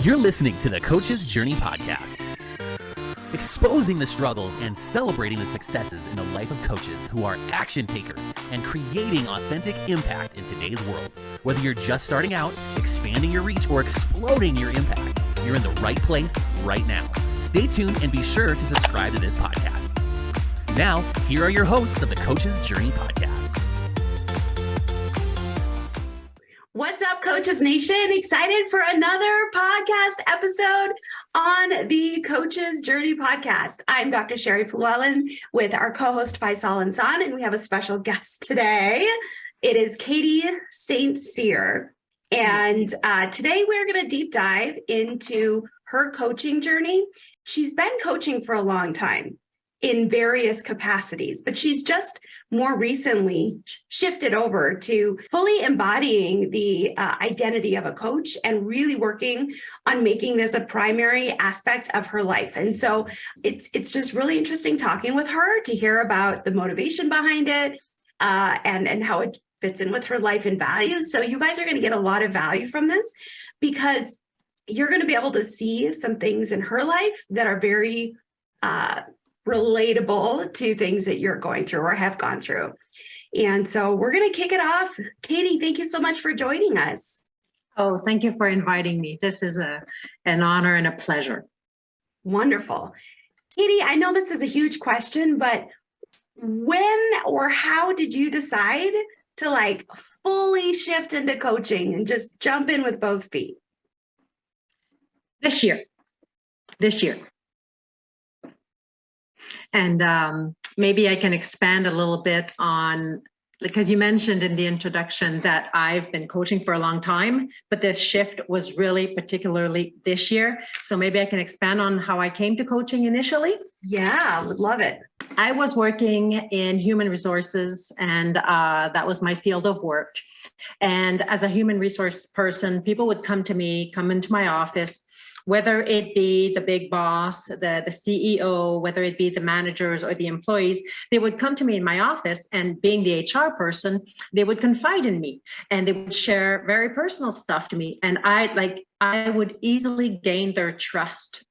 You're listening to the Coach's Journey podcast, exposing the struggles and celebrating the successes in the life of coaches who are action takers and creating authentic impact in today's world. Whether you're just starting out, expanding your reach, or exploding your impact, you're in the right place right now. Stay tuned and be sure to subscribe to this podcast. Now, here are your hosts of the Coach's Journey podcast. What's up, Coaches Nation? Excited for another podcast episode on the Coach's Journey podcast. I'm Dr. Sherry Llewellyn with our co-host Faisal Insan, and we have a special guest today. It is Katy St-Cyr. And today we're going to deep dive into her coaching journey. She's been coaching for a long time in various capacities, but she's just more recently shifted over to fully embodying the identity of a coach and really working on making this a primary aspect of her life. And so it's just really interesting talking with her to hear about the motivation behind it and how it fits in with her life and values. So you guys are going to get a lot of value from this because you're going to be able to see some things in her life that are very relatable to things that you're going through or have gone through. And so we're going to kick it off. Katy, thank you so much for joining us. Oh, thank you for inviting me. This is an honor and a pleasure. Wonderful. Katy, I know this is a huge question, but when or how did you decide to fully shift into coaching and just jump in with both feet? This year. And maybe I can expand a little bit on, because you mentioned in the introduction that I've been coaching for a long time, but this shift was really particularly this year. So maybe I can expand on how I came to coaching initially. Yeah, would love it. I was working in human resources, and that was my field of work. And as a human resource person, people would come into my office, whether it be the big boss, the CEO, whether it be the managers or the employees, they would come to me in my office, and being the HR person, they would confide in me and they would share very personal stuff to me. And I would easily gain their trust.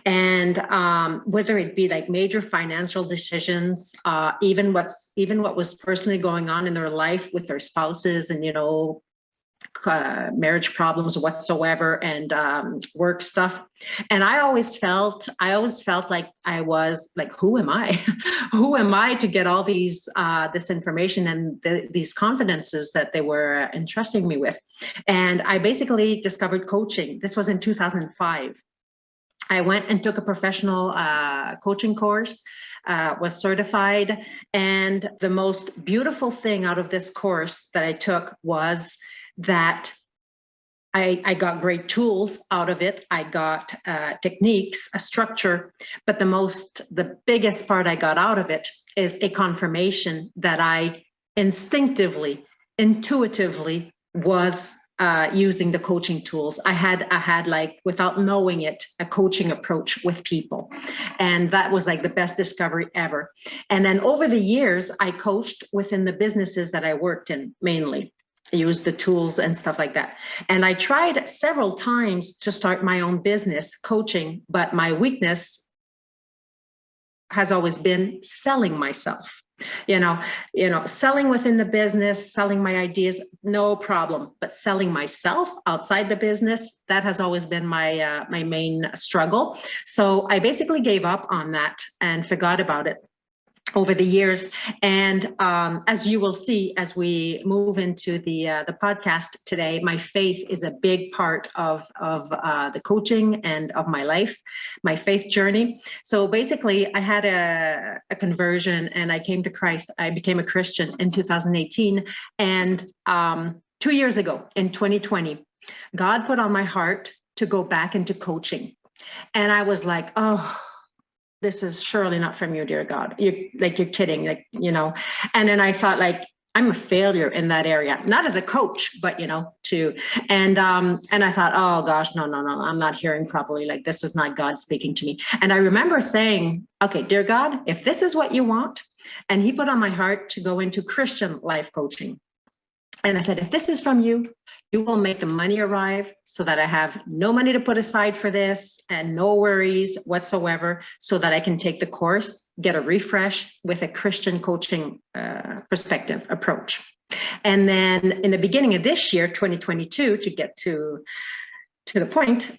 And whether it be major financial decisions, even what was personally going on in their life with their spouses and, marriage problems whatsoever, and work stuff. And I always felt like I was who am I? Who am I to get all these this information and these confidences that they were entrusting me with? And I basically discovered coaching. This was in 2005. I went and took a professional coaching course, was certified. And the most beautiful thing out of this course that I took was that I got great tools out of it. I got techniques, a structure, but the biggest part I got out of it is a confirmation that I intuitively was using the coaching tools. I had without knowing it, a coaching approach with people. And that was the best discovery ever. And then over the years, I coached within the businesses that I worked in mainly. Use the tools and stuff like that. And I tried several times to start my own business coaching, but my weakness has always been selling myself. Selling within the business, selling my ideas, no problem. But selling myself outside the business, that has always been my main struggle. So I basically gave up on that and forgot about it over the years. And as you will see, as we move into the podcast today, my faith is a big part of the coaching and of my life, my faith journey. So basically, I had a conversion and I came to Christ. I became a Christian in 2018. And 2 years ago, in 2020, God put on my heart to go back into coaching. And I was like, oh, this is surely not from you, dear God. You're kidding, And then I thought I'm a failure in that area, not as a coach, but and I thought, oh gosh, no, I'm not hearing properly. This is not God speaking to me. And I remember saying, okay, dear God, if this is what you want, and He put on my heart to go into Christian life coaching. And I said, if this is from you, you will make the money arrive so that I have no money to put aside for this and no worries whatsoever, so that I can take the course, get a refresh with a Christian coaching perspective approach. And then in the beginning of this year, 2022, to get to the point,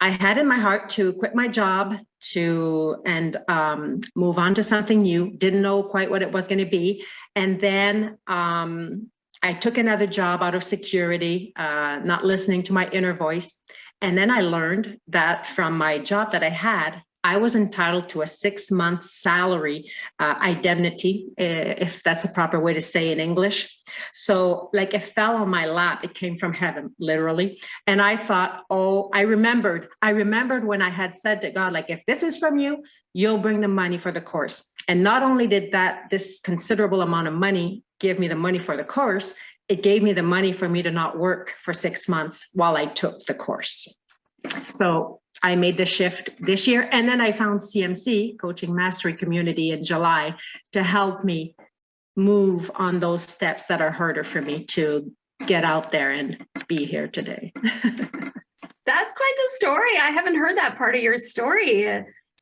I had in my heart to quit my job and move on to something new. Didn't know quite what it was going to be. And then I took another job out of security, not listening to my inner voice. And then I learned that from my job that I had, I was entitled to a 6-month salary indemnity, if that's a proper way to say in English. So like it fell on my lap, it came from heaven, literally. And I thought, I remembered when I had said to God, like, if this is from you, you'll bring the money for the course. And not only did this considerable amount of money give me the money for the course, it gave me the money for me to not work for 6 months while I took the course. So I made the shift this year, and then I found CMC, Coaching Mastery Community, in July to help me move on those steps that are harder for me to get out there and be here today. That's quite the story. I haven't heard that part of your story.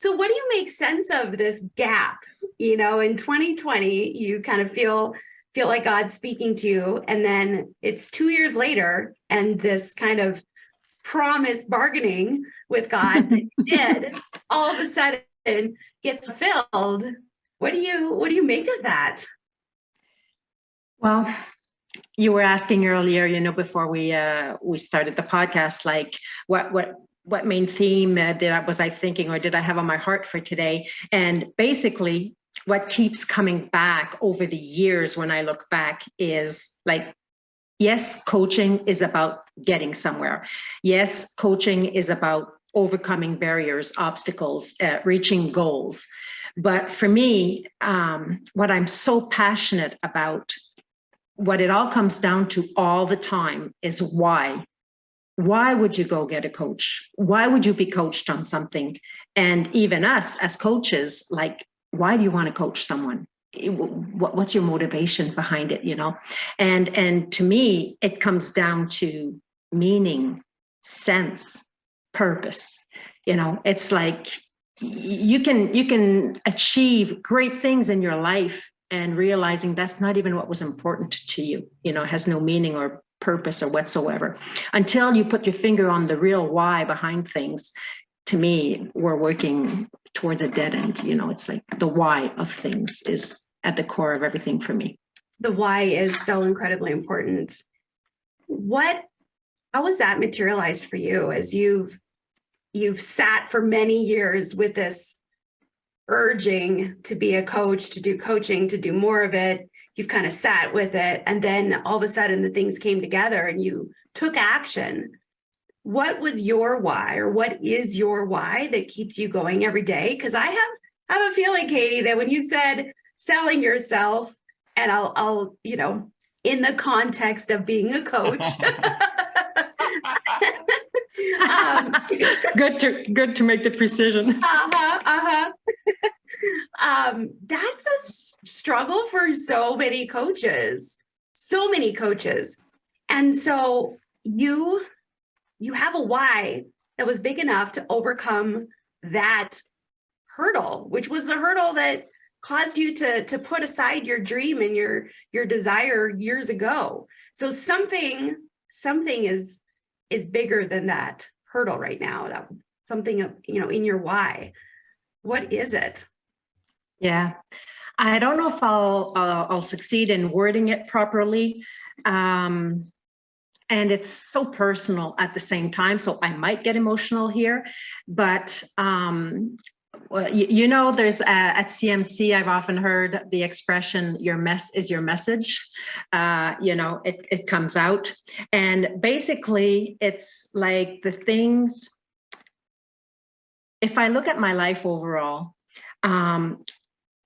So what do you make sense of this gap? You know, in 2020, you kind of feel like God's speaking to you, and then it's 2 years later, and this kind of promise bargaining with God that you did all of a sudden gets fulfilled. What do you make of that? Well, you were asking earlier, you know, before we started the podcast, like what main theme was I thinking, or did I have on my heart for today? And basically, what keeps coming back over the years when I look back is like, yes, coaching is about getting somewhere. Yes, coaching is about overcoming barriers, obstacles, reaching goals. But for me, what I'm so passionate about, what it all comes down to all the time is why. Why would you go get a coach? Why would you be coached on something? And even us as coaches, like, why do you want to coach someone? What's your motivation behind it, you know? And to me, it comes down to meaning, sense, purpose. You know, it's like you can achieve great things in your life and realizing that's not even what was important to you, you know, has no meaning or purpose or whatsoever. Until you put your finger on the real why behind things, to me, we're working towards a dead end. You know, it's like the why of things is at the core of everything for me. The why is so incredibly important. How was that materialized for you as you've sat for many years with this urging to be a coach, to do coaching, to do more of it? You've kind of sat with it, and then all of a sudden the things came together and you took action. What was your why, or what is your why that keeps you going every day? Because I have a feeling, Katy, that when you said selling yourself, and I'll you know, in the context of being a coach, good to make the precision. That's a struggle for so many coaches, and so you have a why that was big enough to overcome that hurdle, which was a hurdle that caused you to put aside your dream and your desire years ago. So something is bigger than that hurdle right now. That something, you know, in your why. What is it? Yeah, I don't know if I'll succeed in wording it properly. And it's so personal at the same time, so I might get emotional here. But you know, there's at CMC, I've often heard the expression, your mess is your message. You know, it comes out. And basically, it's like the things, if I look at my life overall,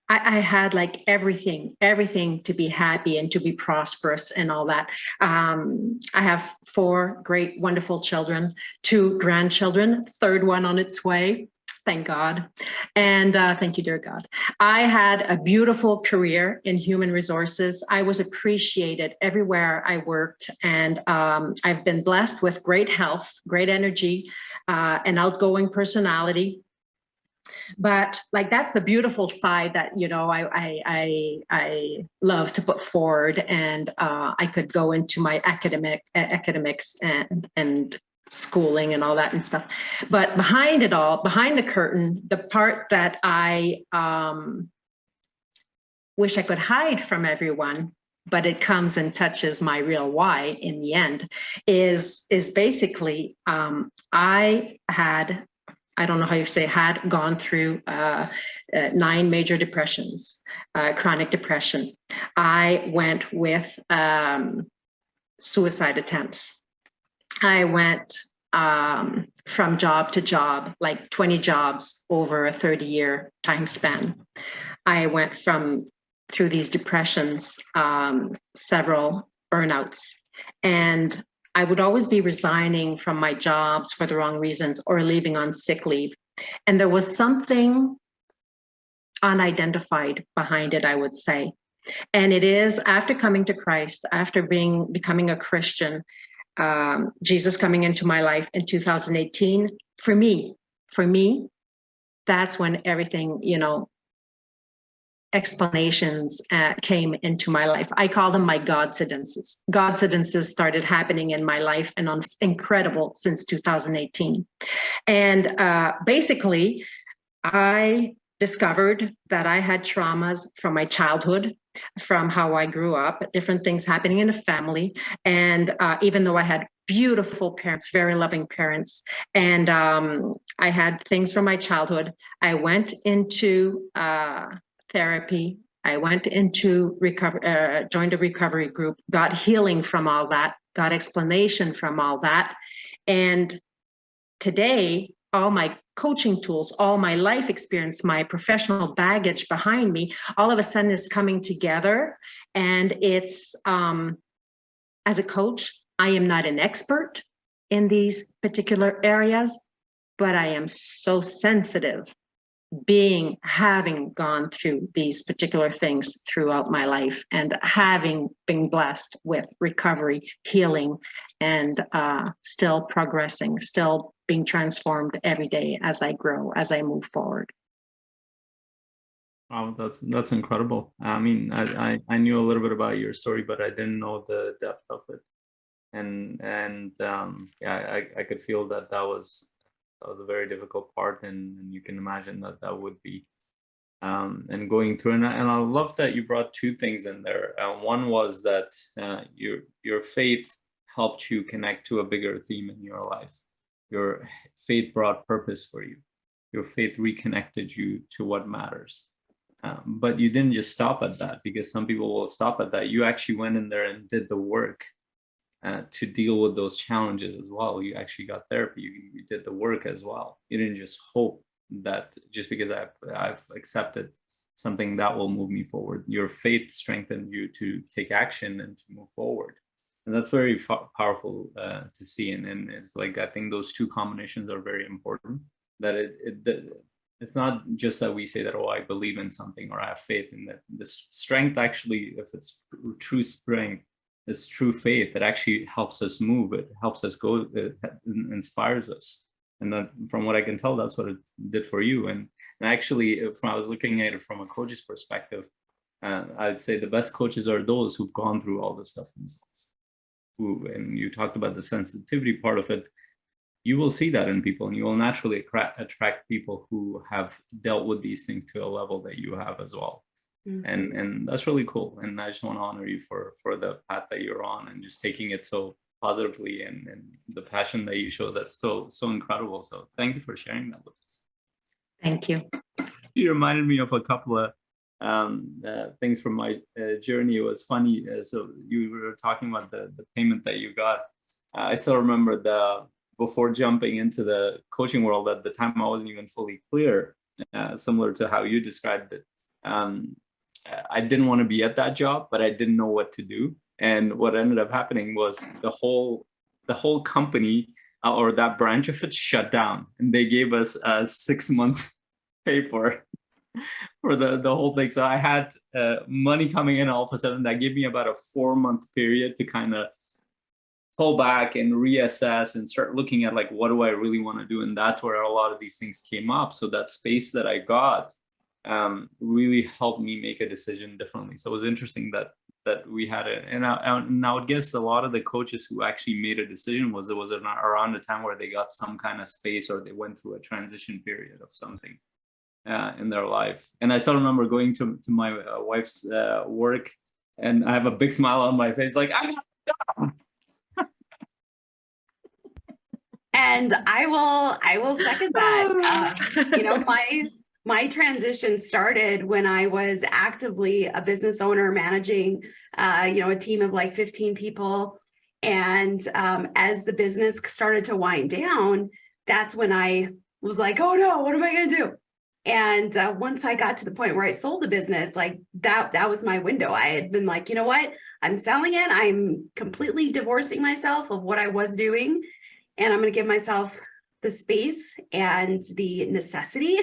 I had like everything to be happy and to be prosperous and all that. I have 4 great, wonderful children, 2 grandchildren, 3rd one on its way. Thank God. And thank you, dear God. I had a beautiful career in human resources. I was appreciated everywhere I worked. And I've been blessed with great health, great energy, an outgoing personality. But like, that's the beautiful side that, you know, I love to put forward. And I could go into my academics and schooling and all that and stuff. But behind it all, behind the curtain, the part that I wish I could hide from everyone, but it comes and touches my real why in the end, is basically I don't know how you say had gone through 9 major depressions, chronic depression. I went with suicide attempts. I went from job to job, like 20 jobs over a 30-year time span. I went through these depressions, several burnouts, and I would always be resigning from my jobs for the wrong reasons or leaving on sick leave. And there was something unidentified behind it, I would say. And it is after coming to Christ, after becoming a Christian, Jesus coming into my life in 2018, for me, that's when everything, you know, explanations came into my life. I call them my Godcidences. Godcidences started happening in my life, and it's incredible since 2018. And basically, I discovered that I had traumas from my childhood, from how I grew up, different things happening in the family. And even though I had beautiful parents, very loving parents, and I had things from my childhood, I went into therapy. I went into recovery, joined a recovery group, got healing from all that, got explanation from all that. And today, all my coaching tools, all my life experience, my professional baggage behind me, all of a sudden is coming together. And it's, as a coach, I am not an expert in these particular areas, but I am so sensitive having gone through these particular things throughout my life and having been blessed with recovery, healing, and still progressing, still being transformed every day as I grow, as I move forward. Wow, that's incredible. I mean, I knew a little bit about your story, but I didn't know the depth of it. And yeah, I could feel that was a very difficult part, and you can imagine that would be. And going through, and I love that you brought 2 things in there. One was that your faith helped you connect to a bigger theme in your life. Your faith brought purpose for you. Your faith reconnected you to what matters. But you didn't just stop at that, because some people will stop at that. You actually went in there and did the work to deal with those challenges as well. You actually got therapy. You did the work as well. You didn't just hope that just because I've accepted something that will move me forward. Your faith strengthened you to take action and to move forward. And that's very powerful to see. And it's like, I think those 2 combinations are very important. That it's not just that we say that, oh, I believe in something or I have faith in that. The strength actually, if it's true strength, it's true faith that actually helps us move. It helps us go. It inspires us. And that, from what I can tell, that's what it did for you. And actually, if I was looking at it from a coach's perspective, I'd say the best coaches are those who've gone through all this stuff themselves. And you talked about the sensitivity part of it. You will see that in people, and you will naturally attract people who have dealt with these things to a level that you have as well. Mm-hmm. And that's really cool. And I just want to honor you for the path that you're on, and just taking it so positively, and the passion that you show. That's still so incredible. So thank you for sharing that with us. Thank you. You reminded me of a couple of things from my journey. It was funny. So you were talking about the payment that you got. I still remember before jumping into the coaching world, at the time I wasn't even fully clear, similar to how you described it. I didn't want to be at that job, but I didn't know what to do. And what ended up happening was the whole company or that branch of it shut down, and they gave us a 6-month pay for the whole thing. So I had money coming in all of a sudden. That gave me about a 4-month period to kind of pull back and reassess and start looking at like, what do I really want to do? And that's where a lot of these things came up. So that space that I got really helped me make a decision differently. So it was interesting that we had it. And I would guess a lot of the coaches who actually made a decision was around the time where they got some kind of space, or they went through a transition period of something in their life. And I still remember going to my wife's work, and I have a big smile on my face, like, I got a job. And I will second that. My transition started when I was actively a business owner managing, a team of like 15 people. And as the business started to wind down, that's when I was like, oh no, what am I going to do? And once I got to the point where I sold the business, like that was my window. I had been like, you know what? I'm selling it. I'm completely divorcing myself of what I was doing. And I'm going to give myself the space and the necessity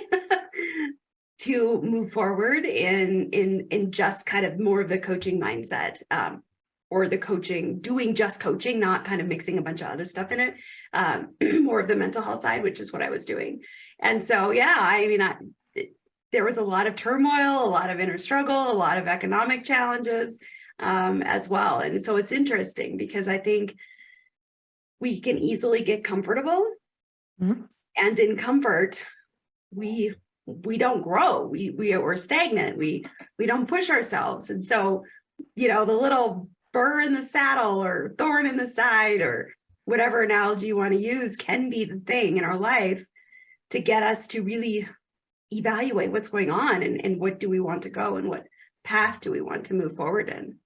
to move forward in just kind of more of the coaching mindset, or the coaching, doing just coaching, not kind of mixing a bunch of other stuff in it, more of the mental health side, which is what I was doing. And so, there was a lot of turmoil, a lot of inner struggle, a lot of economic challenges as well. And so it's interesting because I think we can easily get comfortable, and in comfort, we don't grow. We're stagnant. We don't push ourselves. And so, the little burr in the saddle or thorn in the side or whatever analogy you want to use can be the thing in our life to get us to really evaluate what's going on and what do we want to go and what path do we want to move forward in.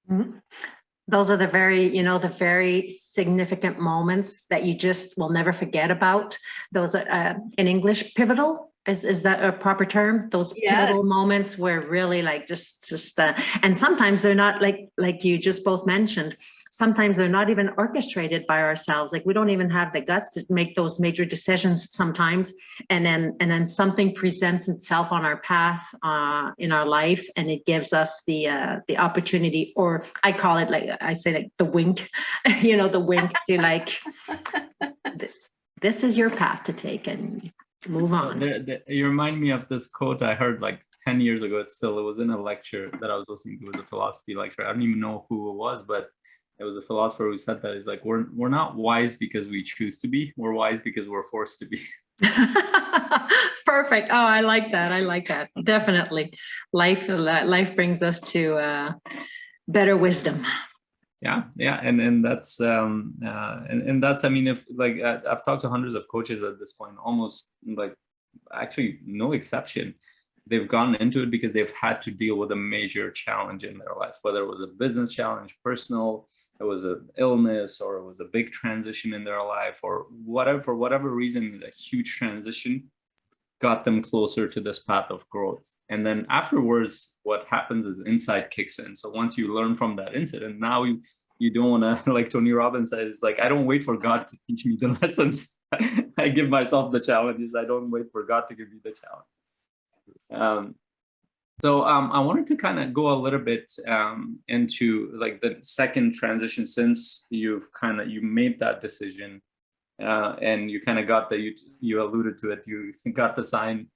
Mm-hmm. Those are the very significant moments that you just will never forget about. Those are, in English, pivotal. Is that a proper term? Those pivotal moments where really like and sometimes they're not like you just both mentioned. Sometimes they're not even orchestrated by ourselves. Like we don't even have the guts to make those major decisions sometimes. And then something presents itself on our path in our life, and it gives us the opportunity, or I call it the wink, the wink to like, this is your path to take and move on. You remind me of this quote I heard like 10 years ago. It was in a lecture that I was listening to. It was a philosophy lecture. I don't even know who it was, but it was a philosopher who said that. He's like, we're not wise because we choose to be. We're wise because we're forced to be. Perfect. Oh, I like that. Definitely. Life brings us to better wisdom. Yeah. And that's, and that's, I mean, if like, I've talked to hundreds of coaches at this point, almost like actually no exception. They've gone into it because they've had to deal with a major challenge in their life, whether it was a business challenge, personal, it was an illness, or it was a big transition in their life, or whatever, for whatever reason, a huge transition got them closer to this path of growth. And then afterwards, what happens is insight kicks in. So once you learn from that incident, now you don't want to, like Tony Robbins says, like, I don't wait for God to teach me the lessons. I give myself the challenges. I don't wait for God to give me the challenge. So I wanted to kind of go a little bit into like the second transition, since you made that decision and you kind of got you alluded to it, you got the sign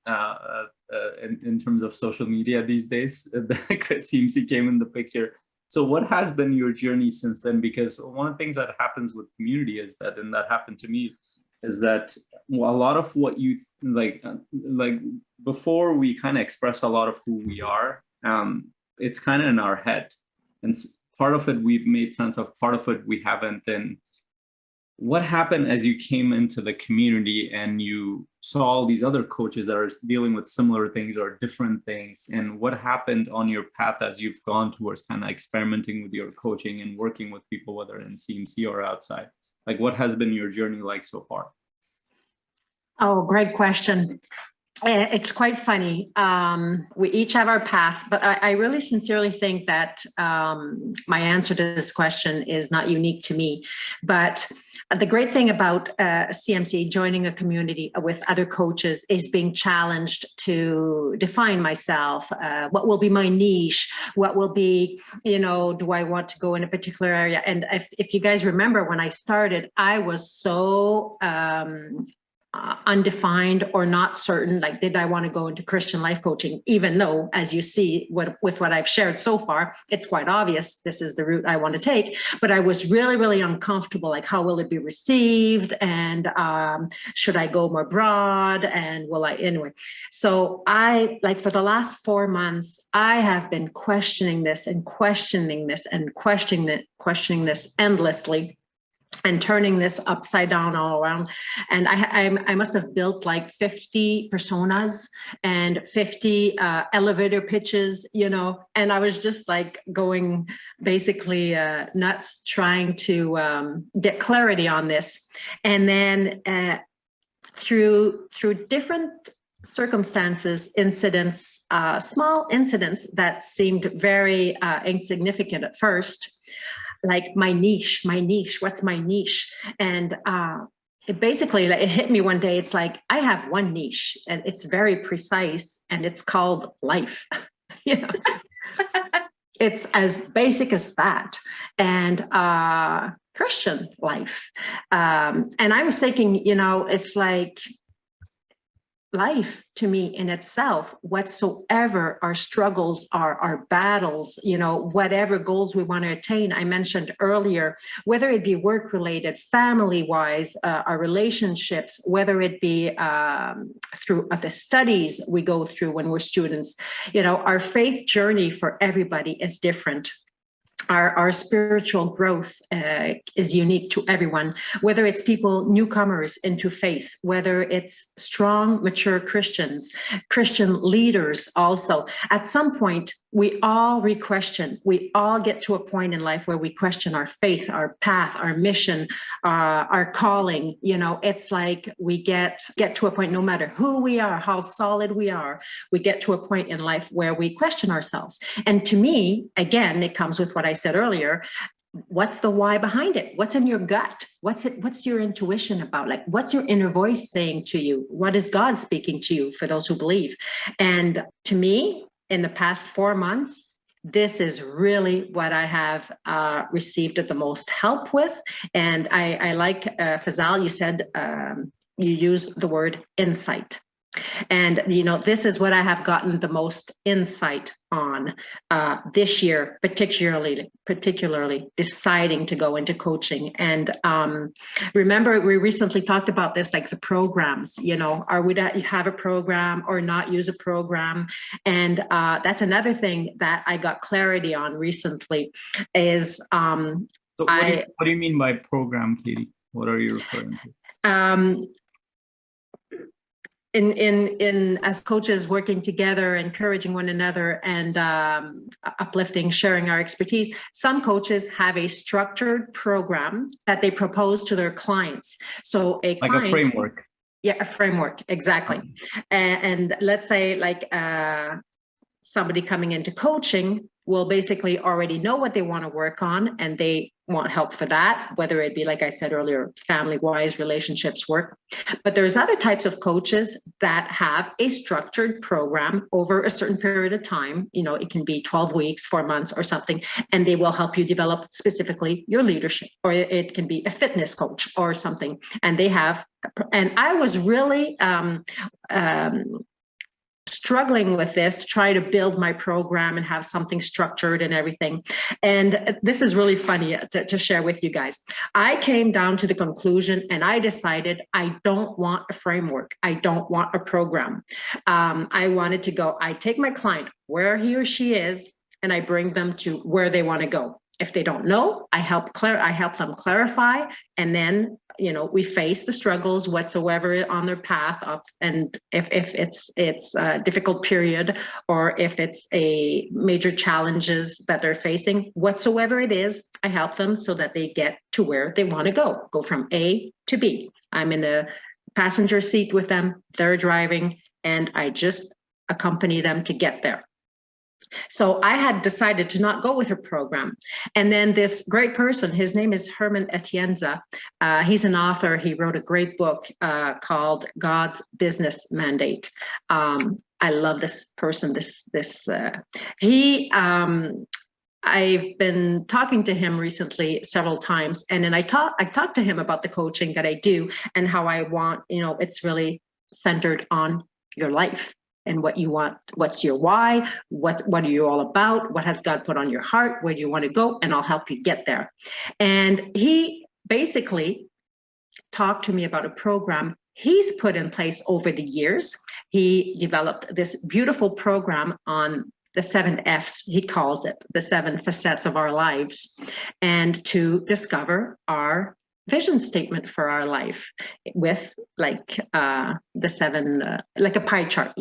in terms of social media these days. It seems you came in the picture. So what has been your journey since then? Because one of the things that happens with community is that, and that happened to me, is that a lot of what you like before we kind of express a lot of who we are, it's kind of in our head, and part of it we've made sense of, part of it we haven't. And what happened as you came into the community and you saw all these other coaches that are dealing with similar things or different things, and what happened on your path as you've gone towards kind of experimenting with your coaching and working with people, whether in CMC or outside? Like, what has been your journey like so far? Oh, great question. It's quite funny. We each have our path, but I really sincerely think that my answer to this question is not unique to me. But The great thing about CMC, joining a community with other coaches, is being challenged to define myself. What will be my niche? What will be, do I want to go in a particular area? And if you guys remember, when I started, I was so undefined or not certain, like, did I want to go into Christian life coaching, even though, as you see with what I've shared so far, it's quite obvious this is the route I want to take. But I was really, really uncomfortable, like, how will it be received, and should I go more broad, and will I, anyway. So I, like, for the last 4 months, I have been questioning this and questioning this and questioning this endlessly, and turning this upside down all around. And I must have built like 50 personas and 50 elevator pitches, and I was just like going basically nuts trying to get clarity on this. And then through different circumstances, incidents, small incidents that seemed very insignificant at first, like my niche, what's my niche? And it basically, like, it hit me one day. It's like, I have one niche, and it's very precise, and it's called life. It's as basic as that. And Christian life. And I was thinking, it's like, life to me in itself, whatsoever our struggles are, our battles, whatever goals we want to attain. I mentioned earlier, whether it be work related, family wise, our relationships, whether it be through the studies we go through when we're students, our faith journey for everybody is different. Our spiritual growth is unique to everyone, whether it's people, newcomers into faith, whether it's strong, mature Christians, Christian leaders also. At some point, we all re-question. We all get to a point in life where we question our faith, our path, our mission, our calling. It's like we get to a point, no matter who we are, how solid we are, we get to a point in life where we question ourselves. And to me, again, it comes with what I said earlier. What's the why behind it? What's in your gut? What's your intuition about? Like, what's your inner voice saying to you? What is God speaking to you, for those who believe? And to me, in the past 4 months, this is really what I have received the most help with. And I like, Fazal, you said, you used the word insight. And, this is what I have gotten the most insight on this year, particularly deciding to go into coaching. And remember, we recently talked about this, like the programs, are we to have a program or not use a program? And that's another thing that I got clarity on recently is so what do you mean by program, Katy? What are you referring to? In as coaches working together, encouraging one another, and uplifting, sharing our expertise, some coaches have a structured program that they propose to their clients. So a framework. Yeah, a framework, exactly. And let's say, like, somebody coming into coaching will basically already know what they want to work on, and they want help for that, whether it be, like I said earlier, family-wise, relationships, work. But there's other types of coaches that have a structured program over a certain period of time. It can be 12 weeks, 4 months or something, and they will help you develop specifically your leadership, or it can be a fitness coach or something. And they have, and I was really struggling with this to try to build my program and have something structured and everything. And this is really funny to share with you guys. I came down to the conclusion, and I decided I don't want a framework. I don't want a program. I wanted to go, I take my client where he or she is, and I bring them to where they want to go. If they don't know, I help them clarify, and then we face the struggles whatsoever on their path. And if it's a difficult period, or if it's a major challenges that they're facing, whatsoever it is, I help them so that they get to where they want to go from A to B. I'm in the passenger seat with them, they're driving, and I just accompany them to get there. So I had decided to not go with her program. And then this great person, his name is Herman Atienza. He's an author. He wrote a great book called God's Business Mandate. I love this person. I've been talking to him recently several times, and then I talked to him about the coaching that I do and how I want, it's really centered on your life and what you want, what's your why, what are you all about, what has God put on your heart, where do you want to go, and I'll help you get there. And he basically talked to me about a program he's put in place over the years. He developed this beautiful program on the 7 F's, he calls it, the 7 facets of our lives, and to discover our vision statement for our life with like the 7, like a pie chart,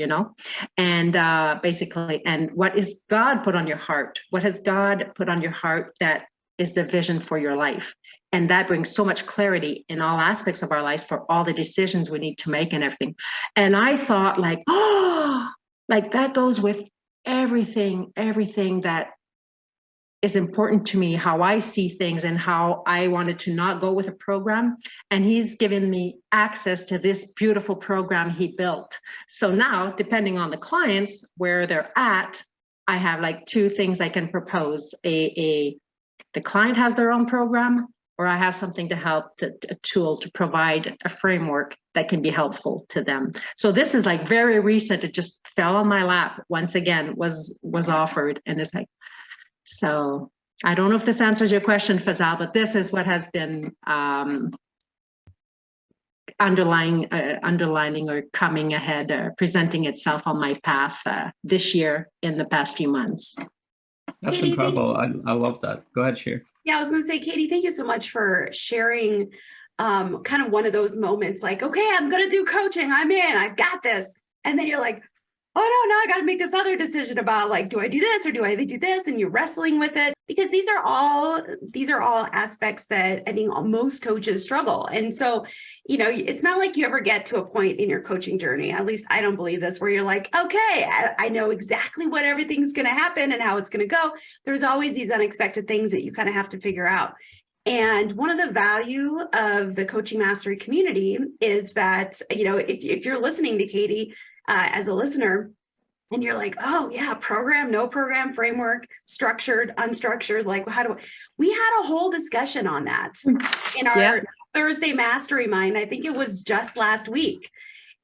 and basically, and what is God put on your heart? What has God put on your heart that is the vision for your life? And that brings so much clarity in all aspects of our lives for all the decisions we need to make and everything. And I thought like, oh, like that goes with everything that is important to me, how I see things and how I wanted to not go with a program. And he's given me access to this beautiful program he built. So now, depending on the clients, where they're at, I have like 2 things I can propose. The client has their own program, or I have something to help, a tool to provide a framework that can be helpful to them. So this is like very recent. It just fell on my lap once again, was offered. And it's like, so I don't know if this answers your question, Fazal, but this is what has been underlining or coming ahead, presenting itself on my path this year in the past few months. That's incredible. I love that. Go ahead, Cher. Yeah, I was going to say, Katy, thank you so much for sharing kind of one of those moments like, okay, I'm going to do coaching. I'm in, I've got this. And then you're like, oh no, now I got to make this other decision about like, do I do this or do I do this? And you're wrestling with it, because these are all aspects that I think most coaches struggle. And so, it's not like you ever get to a point in your coaching journey, at least I don't believe this, where you're like, okay, I know exactly what everything's going to happen and how it's going to go. There's always these unexpected things that you kind of have to figure out. And one of the value of the Coaching Mastery community is that, if you're listening to Katy as a listener, and you're like, oh yeah, program, no program, framework, structured, unstructured, like we had a whole discussion on that in our Thursday Mastery Mind. I think it was just last week.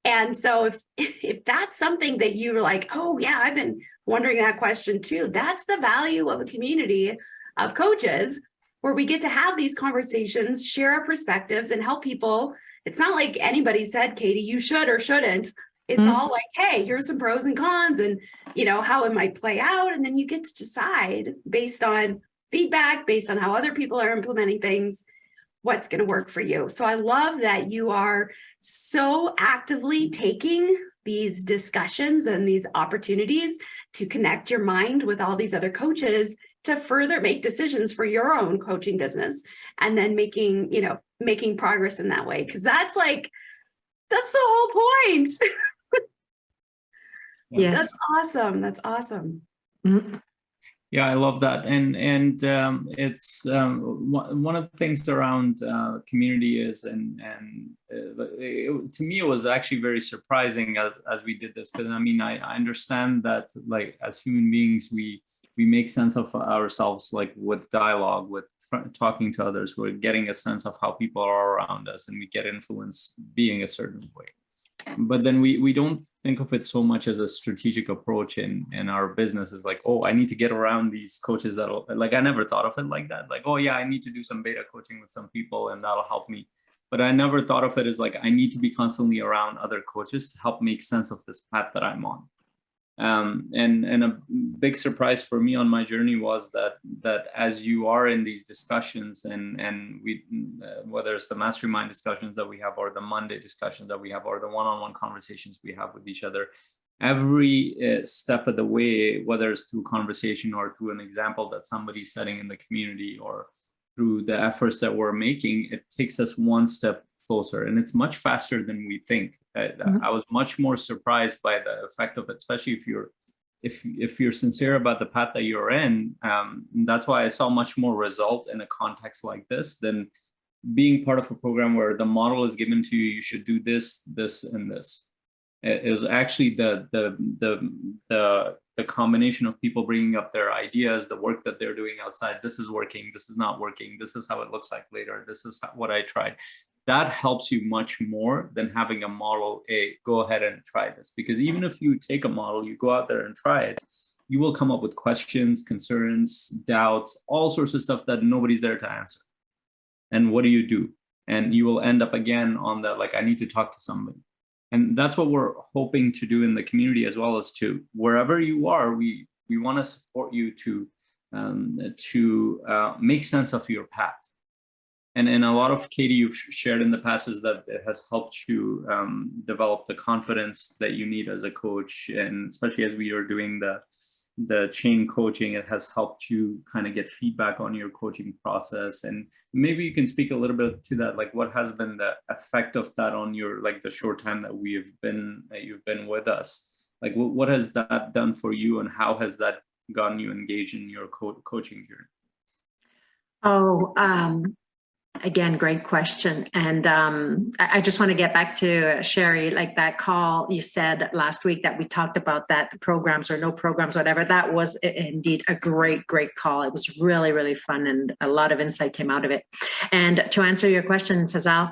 And so if that's something that you're like, oh yeah, I've been wondering that question too, that's the value of a community of coaches where we get to have these conversations, share our perspectives, and help people. It's not like anybody said, Katy, you should or shouldn't. It's all like, hey, here's some pros and cons and, how it might play out. And then you get to decide based on feedback, based on how other people are implementing things, what's going to work for you. So I love that you are so actively taking these discussions and these opportunities to connect your mind with all these other coaches to further make decisions for your own coaching business, and then making progress in that way. Because that's the whole point. Yes. That's awesome. Mm-hmm. Yeah, I love that. And it's one of the things around community is, to me, it was actually very surprising as we did this, because I understand that like as human beings, we make sense of ourselves, like with dialogue, with talking to others, we're getting a sense of how people are around us, and we get influenced being a certain way. But then we don't think of it so much as a strategic approach in our business. Is like, oh, I need to get around these coaches that'll, like, I never thought of it like that. Like, oh yeah, I need to do some beta coaching with some people and that'll help me. But I never thought of it as like, I need to be constantly around other coaches to help make sense of this path that I'm on. And a big surprise for me on my journey was that as you are in these discussions and we, whether it's the mastermind discussions that we have, or the Monday discussions that we have, or the one-on-one conversations we have with each other, every step of the way, whether it's through conversation or through an example that somebody's setting in the community, or through the efforts that we're making, it takes us one step closer, and it's much faster than we think. I was much more surprised by the effect of it, especially if you're if you're sincere about the path that you're in, that's why I saw much more result in a context like this than being part of a program where the model is given to you. You should do this, this, and this. It was actually the combination of people bringing up their ideas, the work that they're doing outside. This is working. This is not working. This is how it looks like later. This is what I tried. That helps you much more than having a model. Go ahead and try this. Because even if you take a model, you go out there and try it, you will come up with questions, concerns, doubts, all sorts of stuff that nobody's there to answer. And what do? And you will end up again on that, like, I need to talk to somebody. And that's what we're hoping to do in the community, as well as to wherever you are, we want to support you to make sense of your path. And a lot of, Katy, you've shared in the past is that it has helped you develop the confidence that you need as a coach. And especially as we are doing the chain coaching, it has helped you kind of get feedback on your coaching process. And maybe you can speak a little bit to that, like what has been the effect of that on your, like the short time that you've been with us. Like what has that done for you, and how has that gotten you engaged in your coaching journey? Again, great question. And I just want to get back to Sherry, like that call you said last week that we talked about that, the programs or no programs, whatever. That was indeed a great call. It was really, really fun, and a lot of insight came out of it. And to answer your question, Fazal,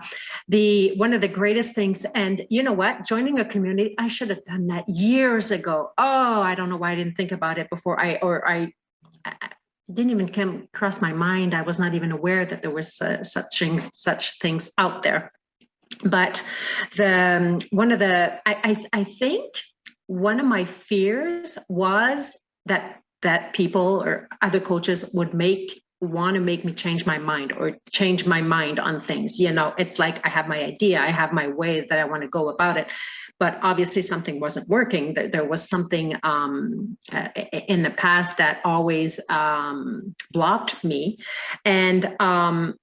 one of the greatest things, and you know what, joining a community, I should have done that years ago. Oh, I don't know why I didn't think about it before. I didn't even come across my mind. I was not even aware that there was such things out there. But I think one of my fears was that people or other coaches would want to make me change my mind or change my mind on things. You know, it's like I have my idea, I have my way that I want to go about it. But obviously something wasn't working. There was something in the past that always blocked me. And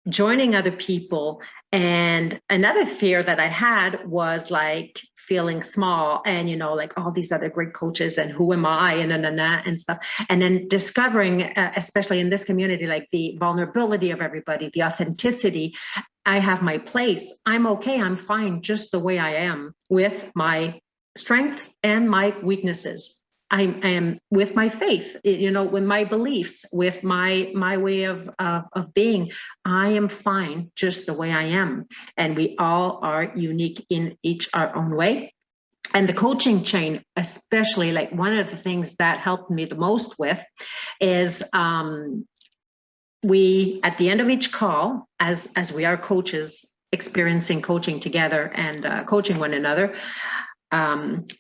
joining other people. And another fear that I had was like feeling small and, you know, like all these other great coaches and who am I and stuff. And then discovering, especially in this community, like the vulnerability of everybody, the authenticity. I have my place. I'm okay. I'm fine just the way I am, with my strengths and my weaknesses. I am with my faith, you know, with my beliefs, with my way of being. I am fine just the way I am. And we all are unique in each our own way. And the coaching chain, especially, like one of the things that helped me the most with is we, at the end of each call, as we are coaches experiencing coaching together and coaching one another,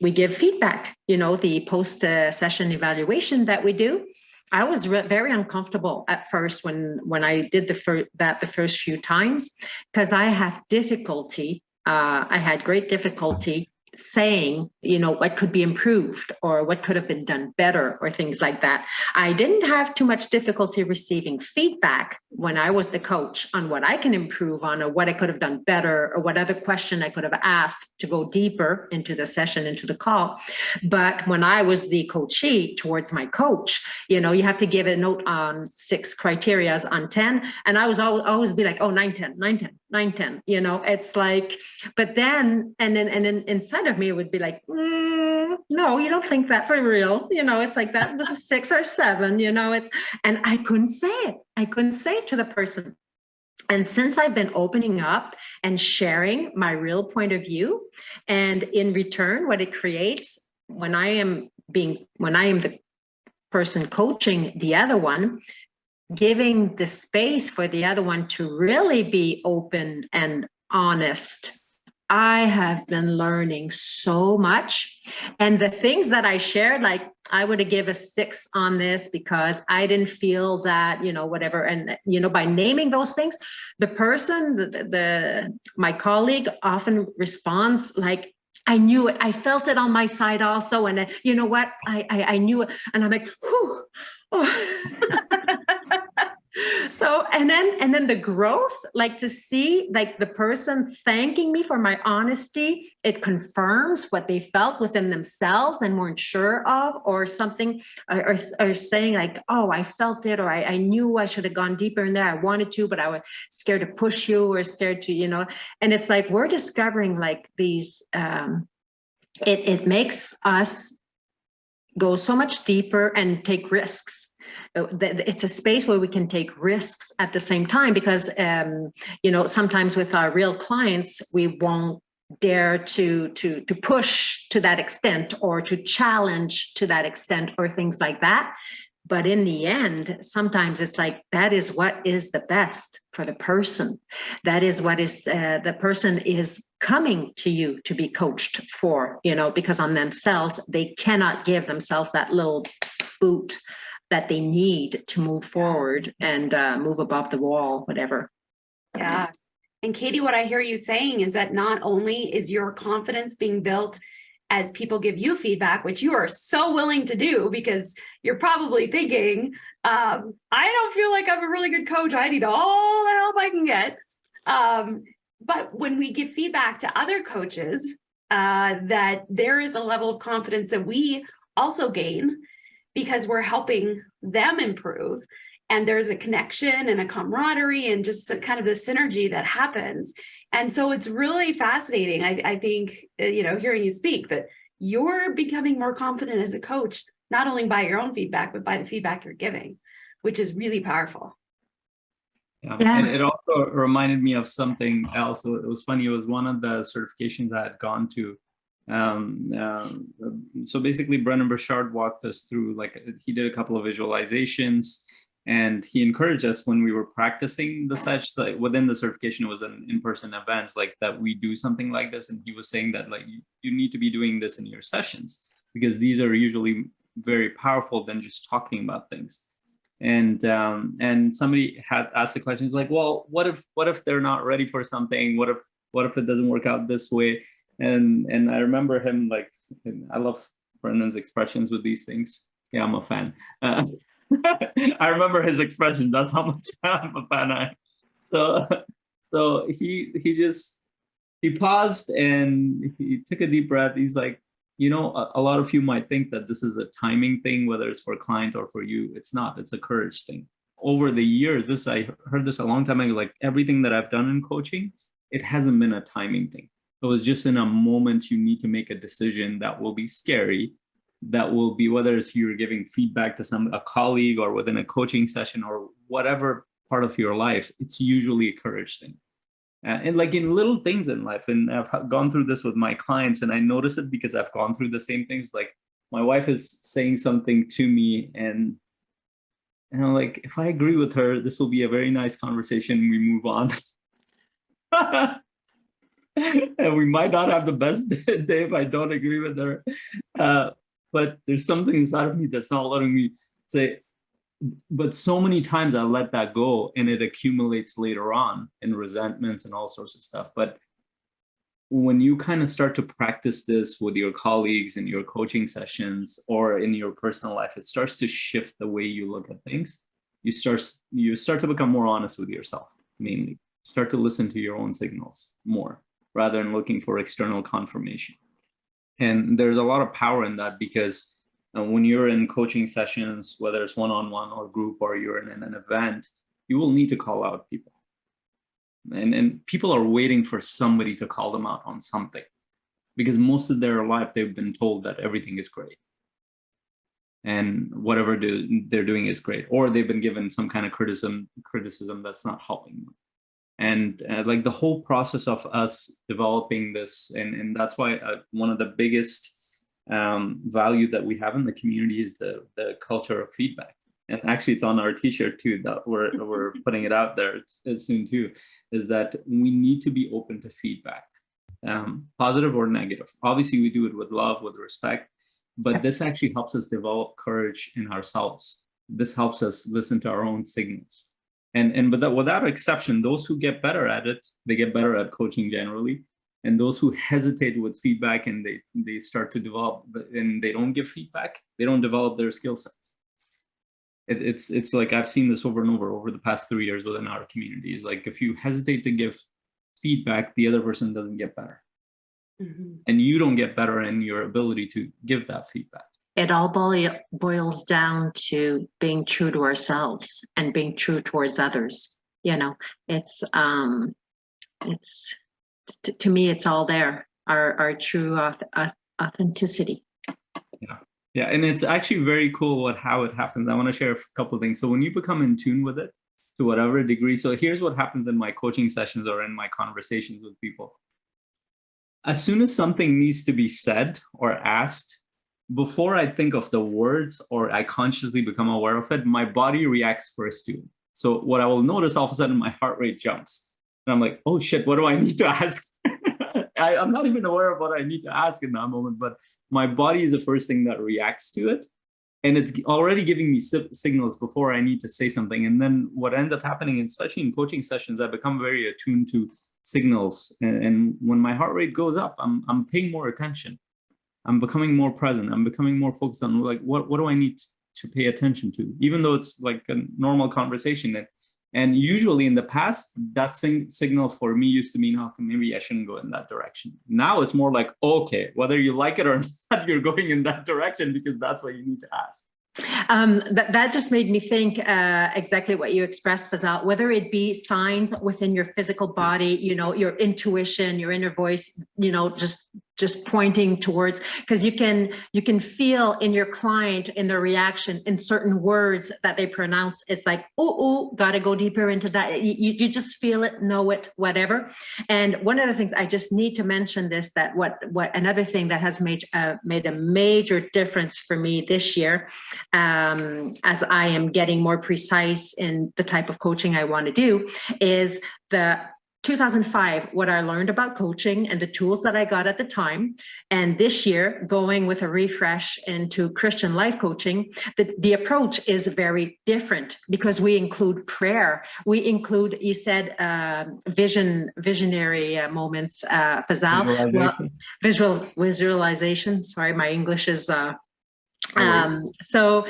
we give feedback, you know, the post-session evaluation that we do. I was very uncomfortable at first when I did the first few times, because I have difficulty. I had great difficulty saying, you know, what could be improved or what could have been done better or things like that. I didn't have too much difficulty receiving feedback when I was the coach on what I can improve on or what I could have done better or what other question I could have asked to go deeper into the session, into the call. But when I was the coachee towards my coach, you know, you have to give a note on 6 criterias on 10. And I was always be like, oh, 9, 10, 9, 10, 9, 10, you know, it's like, but then, and then inside of me, it would be like, no, you don't think that for real. You know, it's like that was a 6 or 7, you know, and I couldn't say it. I couldn't say it to the person. And since I've been opening up and sharing my real point of view, and in return, what it creates when I am the person coaching the other one, giving the space for the other one to really be open and honest, I have been learning so much. And the things that I shared, like I would have given a 6 on this because I didn't feel that, you know, whatever. And, you know, by naming those things, the person, my colleague often responds like, I knew it. I felt it on my side also. And you know what? I knew it. And I'm like, whew. Oh. So, and then the growth, like to see like the person thanking me for my honesty, it confirms what they felt within themselves and weren't sure of, or something, or saying like, oh, I felt it, or I knew I should have gone deeper in there. I wanted to, but I was scared to push you, or scared to, and it's like, we're discovering like these, it makes us go so much deeper and take risks. It's a space where we can take risks at the same time, because sometimes with our real clients, we won't dare to push to that extent, or to challenge to that extent, or things like that. But in the end, sometimes it's like, that is what is the best for the person. That is what is the person is coming to you to be coached for, because on themselves, they cannot give themselves that little boot that they need to move forward and move above the wall, whatever. Yeah. And Katy, what I hear you saying is that not only is your confidence being built as people give you feedback, which you are so willing to do, because you're probably thinking, I don't feel like I'm a really good coach. I need all the help I can get. But when we give feedback to other coaches, that there is a level of confidence that we also gain, because we're helping them improve. And there's a connection and a camaraderie and just kind of the synergy that happens. And so it's really fascinating. I think, hearing you speak, that you're becoming more confident as a coach, not only by your own feedback, but by the feedback you're giving, which is really powerful. Yeah. And it also reminded me of something else. It was funny. It was one of the certifications I had gone to. So basically, Brennan Burchard walked us through, like, he did a couple of visualizations, and he encouraged us when we were practicing the such, like within the certification, it was an in-person events, like that we do something like this. And he was saying that like you need to be doing this in your sessions, because these are usually very powerful than just talking about things. And somebody had asked the questions like, well, what if they're not ready for something? What if it doesn't work out this way? And I remember him, like, I love Brennan's expressions with these things. Yeah, I'm a fan. I remember his expression. That's how much I'm a fan. So he paused and he took a deep breath. He's like, a lot of you might think that this is a timing thing, whether it's for a client or for you. It's not. It's a courage thing. Over the years, I heard this a long time ago. Like everything that I've done in coaching, it hasn't been a timing thing. It was just in a moment you need to make a decision that will be scary. That will be, whether it's you're giving feedback to a colleague or within a coaching session or whatever part of your life, it's usually a courage thing. And like in little things in life, and I've gone through this with my clients, and I notice it because I've gone through the same things. Like my wife is saying something to me, and I'm like, if I agree with her, this will be a very nice conversation. We move on. And we might not have the best day if I don't agree with her. But there's something inside of me that's not letting me say, but so many times I let that go, and it accumulates later on in resentments and all sorts of stuff. But when you kind of start to practice this with your colleagues in your coaching sessions or in your personal life, it starts to shift the way you look at things. You start to become more honest with yourself, mainly. Start to listen to your own signals more, rather than looking for external confirmation. And there's a lot of power in that, because when you're in coaching sessions, whether it's one-on-one or group, or you're in an event, you will need to call out people. And people are waiting for somebody to call them out on something, because most of their life they've been told that everything is great. And whatever they're doing is great, or they've been given some kind of criticism that's not helping them. And like the whole process of us developing this, and that's why one of the biggest value that we have in the community is the culture of feedback. And actually it's on our t-shirt too, that we're putting it out there soon too, is that we need to be open to feedback, positive or negative. Obviously we do it with love, with respect, but this actually helps us develop courage in ourselves. This helps us listen to our own signals. And without exception, those who get better at it, they get better at coaching generally. And those who hesitate with feedback and they start to develop and they don't give feedback, they don't develop their skill sets. It's like I've seen this over and over the past 3 years within our communities. Like if you hesitate to give feedback, the other person doesn't get better. Mm-hmm. And you don't get better in your ability to give that feedback. It all boils down to being true to ourselves and being true towards others. You know, it's to me, it's all there. Our true authenticity. Yeah, and it's actually very cool how it happens. I want to share a couple of things. So when you become in tune with it to whatever degree, so here's what happens in my coaching sessions or in my conversations with people. As soon as something needs to be said or asked, before I think of the words or I consciously become aware of it, my body reacts first to it. So what I will notice, all of a sudden my heart rate jumps. And I'm like, oh shit, what do I need to ask? I'm not even aware of what I need to ask in that moment, but my body is the first thing that reacts to it. And it's already giving me signals before I need to say something. And then what ends up happening, especially in coaching sessions, I become very attuned to signals. And when my heart rate goes up, I'm paying more attention. I'm becoming more present. I'm becoming more focused on like, what do I need to pay attention to? Even though it's like a normal conversation. And usually in the past, that signal for me used to mean, oh, maybe I shouldn't go in that direction. Now it's more like, okay, whether you like it or not, you're going in that direction because that's what you need to ask. That just made me think exactly what you expressed, Fazal, whether it be signs within your physical body, you know, your intuition, your inner voice, you know, just pointing towards, because you can feel in your client, in their reaction, in certain words that they pronounce. It's like, oh, got to go deeper into that. You just feel it, know it, whatever. And one of the things I just need to mention this, that what another thing that has made a major difference for me this year, as I am getting more precise in the type of coaching I want to do, is the 2005, what I learned about coaching and the tools that I got at the time. And this year, going with a refresh into Christian life coaching, the approach is very different because we include prayer. We include, you said, visionary moments, Fazal. Visualization. Sorry, my English is... So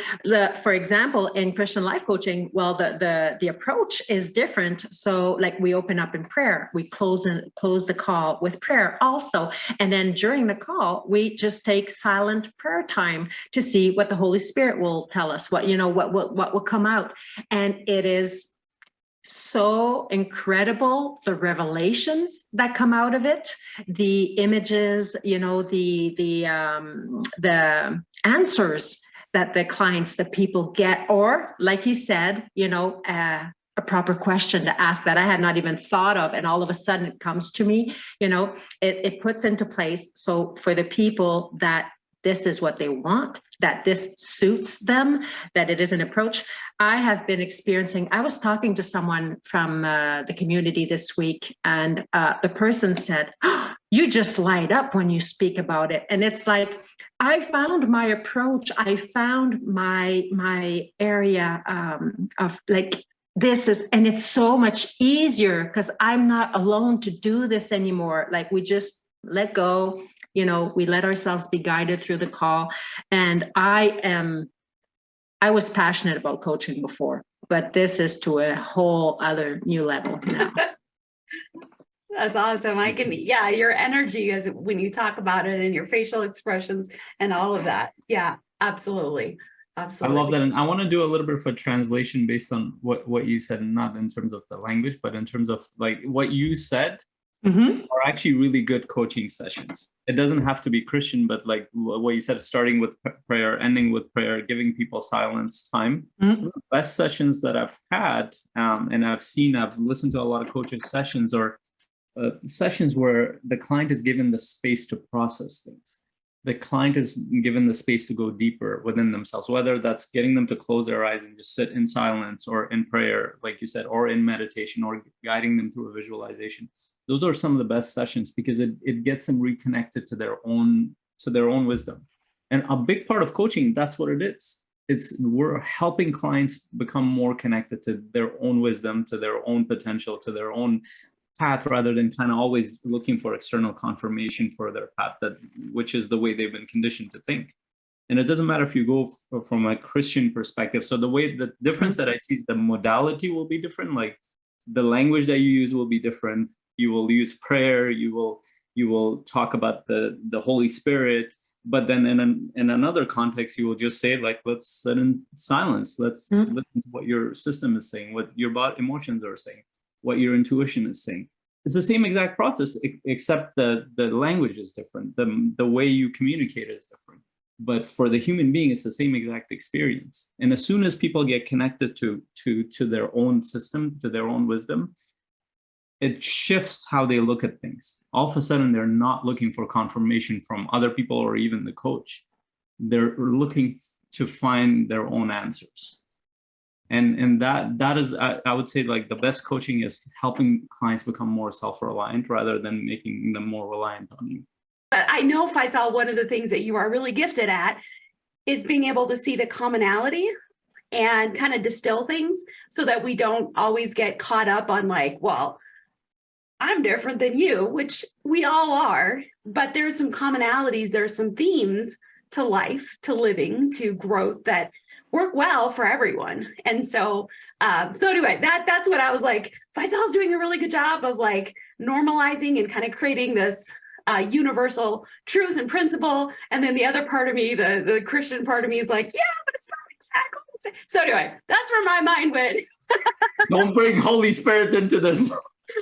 for example, in Christian life coaching, well, the approach is different. So like we open up in prayer, we close the call with prayer also. And then during the call, we just take silent prayer time to see what the Holy Spirit will tell us, what will come out. And it is so incredible, the revelations that come out of it, the images, you know, the answers that the clients, the people get, or like you said, you know, a proper question to ask that I had not even thought of, and all of a sudden it comes to me, you know, it puts into place. So for the people that this is what they want, that this suits them, that it is an approach. I have been experiencing, I was talking to someone from the community this week, and the person said, oh, you just light up when you speak about it. And it's like, I found my approach. I found my area of like, this is, and it's so much easier because I'm not alone to do this anymore. Like we just let go. You know, we let ourselves be guided through the call. And I was passionate about coaching before, but this is to a whole other new level now. That's awesome. Your energy is when you talk about it and your facial expressions and all of that. Yeah, absolutely. Absolutely. I love that. And I want to do a little bit of a translation based on what you said, not in terms of the language, but in terms of like what you said. Mm-hmm. Are actually really good coaching sessions. It doesn't have to be Christian, but like what you said, starting with prayer, ending with prayer, giving people silence time. Mm-hmm. Some of the best sessions that I've had, and I've listened to a lot of coaches' sessions, or sessions where the client is given the space to process things. The client is given the space to go deeper within themselves, whether that's getting them to close their eyes and just sit in silence, or in prayer, like you said, or in meditation, or guiding them through a visualization. Those are some of the best sessions because it gets them reconnected to their own wisdom. And a big part of coaching, that's what it is. We're helping clients become more connected to their own wisdom, to their own potential, to their own path, rather than kind of always looking for external confirmation for their path, which is the way they've been conditioned to think. And it doesn't matter if you go from a Christian perspective. So the difference that I see is the modality will be different. Like the language that you use will be different. You will use prayer. You will talk about the Holy Spirit. But then in another context, you will just say, like, let's sit in silence. Let's listen to what your system is saying, what your body emotions are saying, what your intuition is saying. It's the same exact process, except the language is different. The way you communicate is different. But for the human being, it's the same exact experience. And as soon as people get connected to their own system, to their own wisdom, it shifts how they look at things. All of a sudden, they're not looking for confirmation from other people or even the coach. They're looking to find their own answers. And that is, I would say, like the best coaching is helping clients become more self-reliant rather than making them more reliant on you. I know, Faisal, one of the things that you are really gifted at is being able to see the commonality and kind of distill things so that we don't always get caught up on like, well, I'm different than you, which we all are, but there's some commonalities, there's some themes to life, to living, to growth that work well for everyone. And so anyway, that's what I was like, Faisal's doing a really good job of like normalizing and kind of creating this universal truth and principle. And then the other part of me, the Christian part of me is like, yeah, but it's not exactly the same. So anyway, that's where my mind went. Don't bring Holy Spirit into this.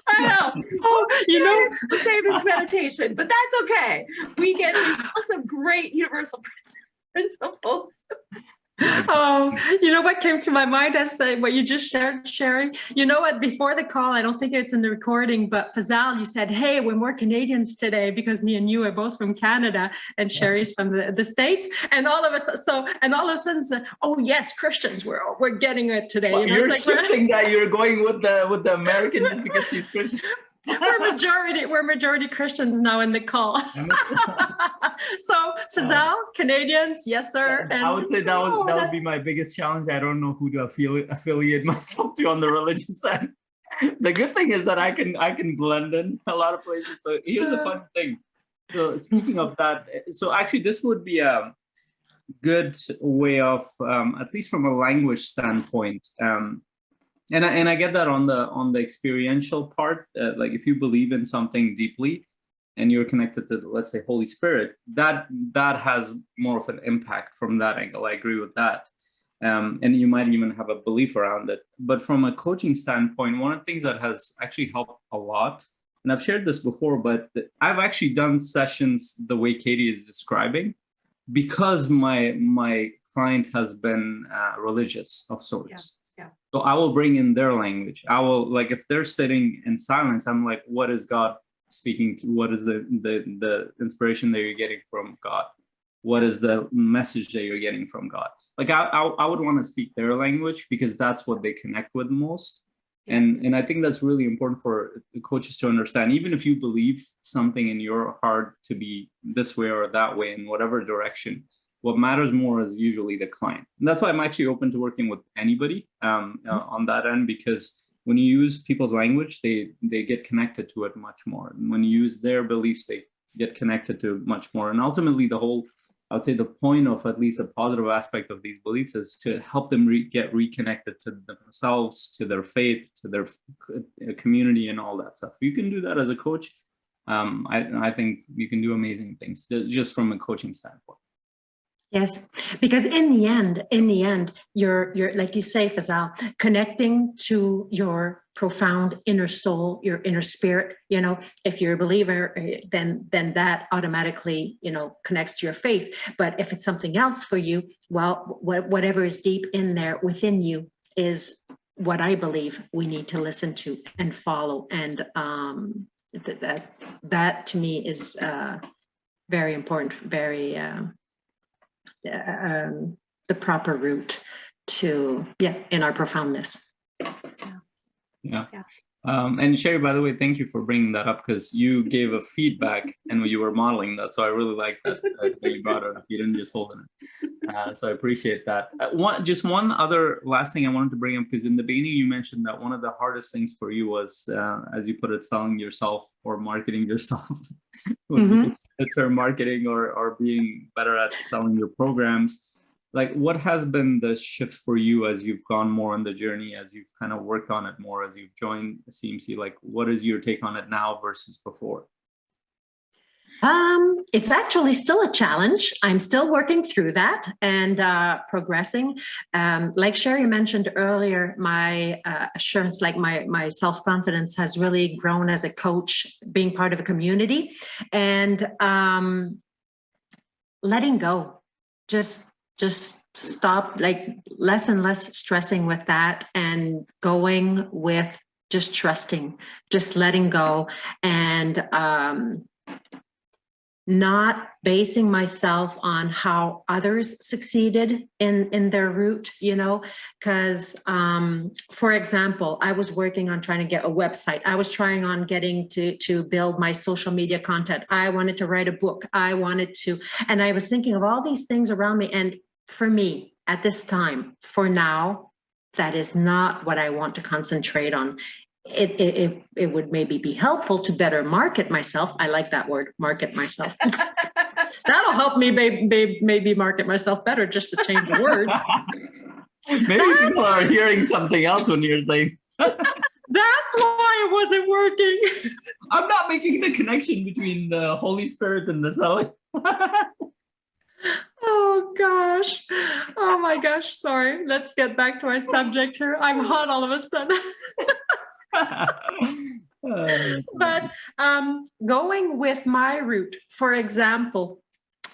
I know. Oh, you know, it's the same as meditation, but that's okay. We get some great universal principles. Oh, you know what came to my mind as what you just shared, Sherry? You know what, before the call, I don't think it's in the recording, but Faisal, you said, hey, we're more Canadians today because me and you are both from Canada and Sherry's from the States. And all of a sudden, oh yes, Christians, we're getting it today. Well, you know, you're it's shifting that you're going with the American because she's Christian. We're majority Christians now in the call. So Faisal, Canadians, yes sir. And I would say that would be my biggest challenge. I don't know who to affiliate myself to on the religion side. The good thing is that I can blend in a lot of places. So here's the fun thing. So speaking of that, so actually this would be a good way of at least from a language standpoint. And I get that on the experiential part, like if you believe in something deeply and you're connected to, let's say, Holy Spirit, that has more of an impact from that angle. I agree with that. And you might even have a belief around it. But from a coaching standpoint, one of the things that has actually helped a lot, and I've shared this before, but I've actually done sessions the way Katy is describing because my client has been religious of sorts. Yeah. So I will bring in their language. I will, like, if they're sitting in silence, I'm like, what is God speaking to? What is the inspiration that you're getting from God? What is the message that you're getting from God? Like I would want to speak their language because that's what they connect with most. And I think that's really important for the coaches to understand. Even if you believe something in your heart to be this way or that way in whatever direction, what matters more is usually the client. And that's why I'm actually open to working with anybody on that end, because when you use people's language, they get connected to it much more. And when you use their beliefs, they get connected to it much more. And ultimately, I would say the point of at least a positive aspect of these beliefs is to help them get reconnected to themselves, to their faith, to their community and all that stuff. You can do that as a coach. I think you can do amazing things just from a coaching standpoint. Yes, because in the end, you're like you say, Faisal, connecting to your profound inner soul, your inner spirit. You know, if you're a believer, then that automatically, connects to your faith. But if it's something else for you, well, whatever is deep in there within you is what I believe we need to listen to and follow. And that to me is very important, very. The proper route to in our profoundness. Yeah. And Sherry, by the way, thank you for bringing that up, because you gave a feedback and you were modeling that, so I really like that you brought it up. You didn't just hold it. So I appreciate that. One other last thing I wanted to bring up, because in the beginning you mentioned that one of the hardest things for you was, as you put it, selling yourself or marketing yourself. the term marketing or being better at selling your programs. Like, what has been the shift for you as you've gone more on the journey, as you've kind of worked on it more, as you've joined CMC? Like, what is your take on it now versus before? It's actually still a challenge. I'm still working through that and progressing. Like Sherry mentioned earlier, my assurance, like my self-confidence has really grown as a coach, being part of a community, and letting go. Just stop, like less and less stressing with that, and going with just trusting, just letting go, and not basing myself on how others succeeded in their route, you know, because for example, I was working on trying to get a website. I was trying on getting to build my social media content. I wanted to write a book. And I was thinking of all these things around me. And for me at this time, for now, that is not what I want to concentrate on. It would maybe be helpful to better market myself. I like that word, market myself. That'll help me maybe market myself better, just to change the words. Maybe people are hearing something else when you're saying. That's why it wasn't working. I'm not making the connection between the Holy Spirit and the selling. Oh gosh. Oh my gosh. Sorry. Let's get back to our subject here. I'm hot all of a sudden. But going with my route, for example,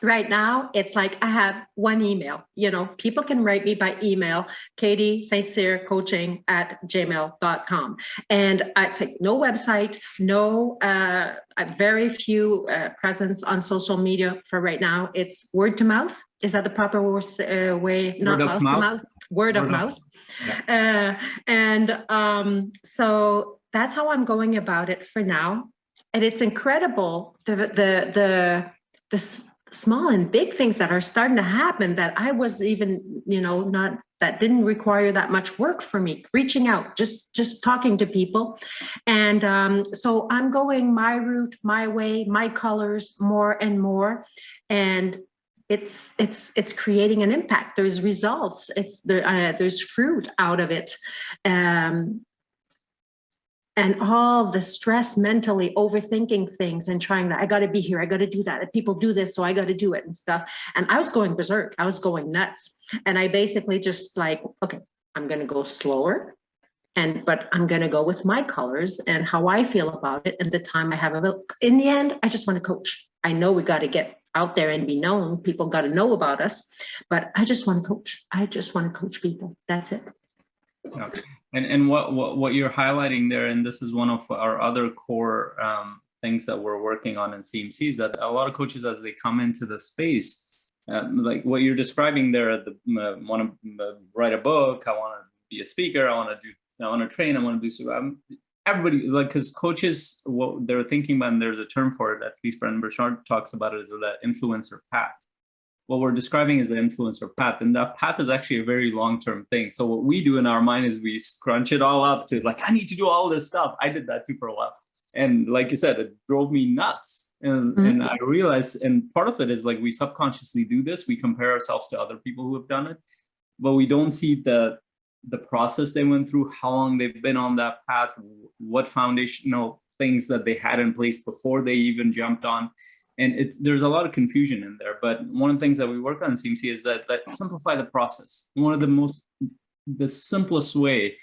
right now it's like I have one email. You know, people can write me by email, Katy St-Cyr coaching@gmail.com, and it's like no website, no very few presence on social media for right now. It's word to mouth. Is that the proper way? Not mouth to mouth. Word of mouth. Yeah. So that's how I'm going about it for now. And it's incredible, the small and big things that are starting to happen that I was even, you know, that didn't require that much work for me, reaching out, just talking to people. And so I'm going my route, my way, my colors more and more. And it's creating an impact. There's results. There's fruit out of it. And all the stress mentally, overthinking things and trying that, I got to be here, I got to do that. People do this, so I got to do it and stuff. And I was going berserk. I was going nuts. And I basically just like, okay, I'm going to go slower. But I'm going to go with my colors and how I feel about it and the time I have available. In the end, I just want to coach. I know we got to get out there and be known. People got to know about us, but I just want to coach. I just want to coach people. That's it. Yeah. And what you're highlighting there, and this is one of our other core things that we're working on in CMC, is that a lot of coaches, as they come into the space, like what you're describing there, want to write a book, I want to be a speaker, I want to train, I want to do so. Everybody, like, because coaches, what they're thinking about, and there's a term for it, at least Brendon Burchard talks about it, is that influencer path. What we're describing is the influencer path, and that path is actually a very long-term thing. So what we do in our mind is we scrunch it all up to like, I need to do all this stuff. I did that too for a while. And like you said, it drove me nuts. And I realized, and part of it is like we subconsciously do this. We compare ourselves to other people who have done it, but we don't see the process they went through, how long they've been on that path, what foundational things that they had in place before they even jumped on. And there's a lot of confusion in there. But one of the things that we work on in CMC is that simplify the process. One of the simplest way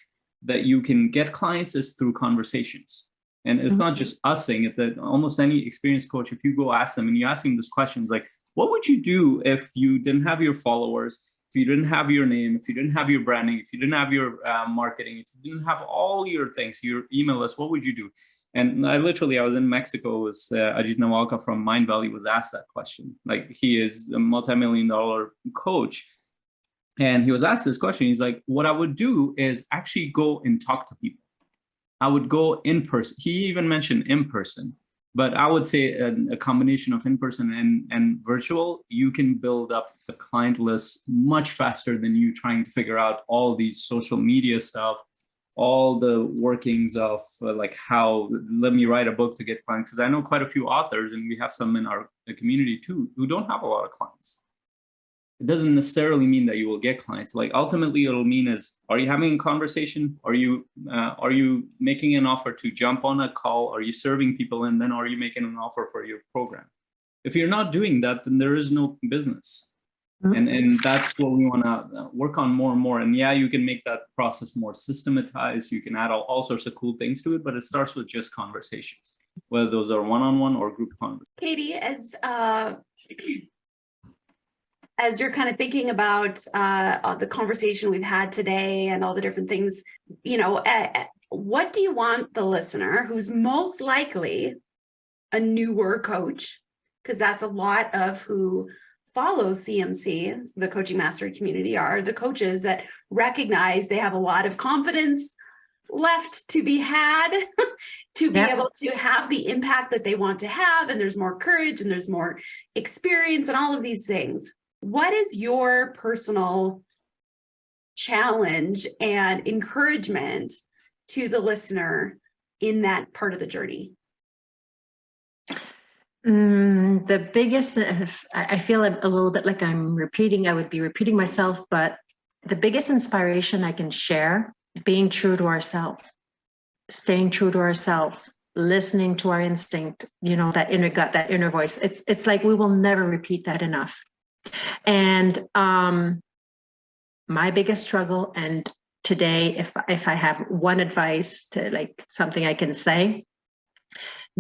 that you can get clients is through conversations. And it's not just us saying it, that almost any experienced coach, if you go ask them and you ask them this question, like, what would you do if you didn't have your followers, if you didn't have your name, if you didn't have your branding, if you didn't have your marketing, if you didn't have all your things, your email list, what would you do? And I was in Mexico, was Ajit Nawalka from Mind Valley was asked that question. Like, he is a multi-million-dollar coach. And he was asked this question. He's like, what I would do is actually go and talk to people. I would go in person. He even mentioned in person, but I would say a combination of in person and virtual, you can build up a client list much faster than you trying to figure out all these social media stuff all the workings of like how, let me write a book to get clients. Because I know quite a few authors, and we have some in our community too, who don't have a lot of clients. It doesn't necessarily mean that you will get clients. Like ultimately it'll mean is, are you having a conversation? Are you making an offer to jump on a call? Are you serving people? And then are you making an offer for your program? If you're not doing that, then there is no business. And that's what we want to work on more and more. And yeah, you can make that process more systematized. You can add all sorts of cool things to it, but it starts with just conversations, whether those are one-on-one or group conversations. Katy, as you're kind of thinking about the conversation we've had today and all the different things, what do you want the listener who's most likely a newer coach, because that's a lot of who follow CMC, the coaching mastery community, are the coaches that recognize they have a lot of confidence left to be had to be able to have the impact that they want to have. And there's more courage and there's more experience and all of these things. What is your personal challenge and encouragement to the listener in that part of the journey? The biggest, I feel a little bit like I would be repeating myself, but the biggest inspiration I can share, being true to ourselves, staying true to ourselves, listening to our instinct, that inner gut, that inner voice. It's like we will never repeat that enough. And my biggest struggle, and today, if I have one advice to like something I can say,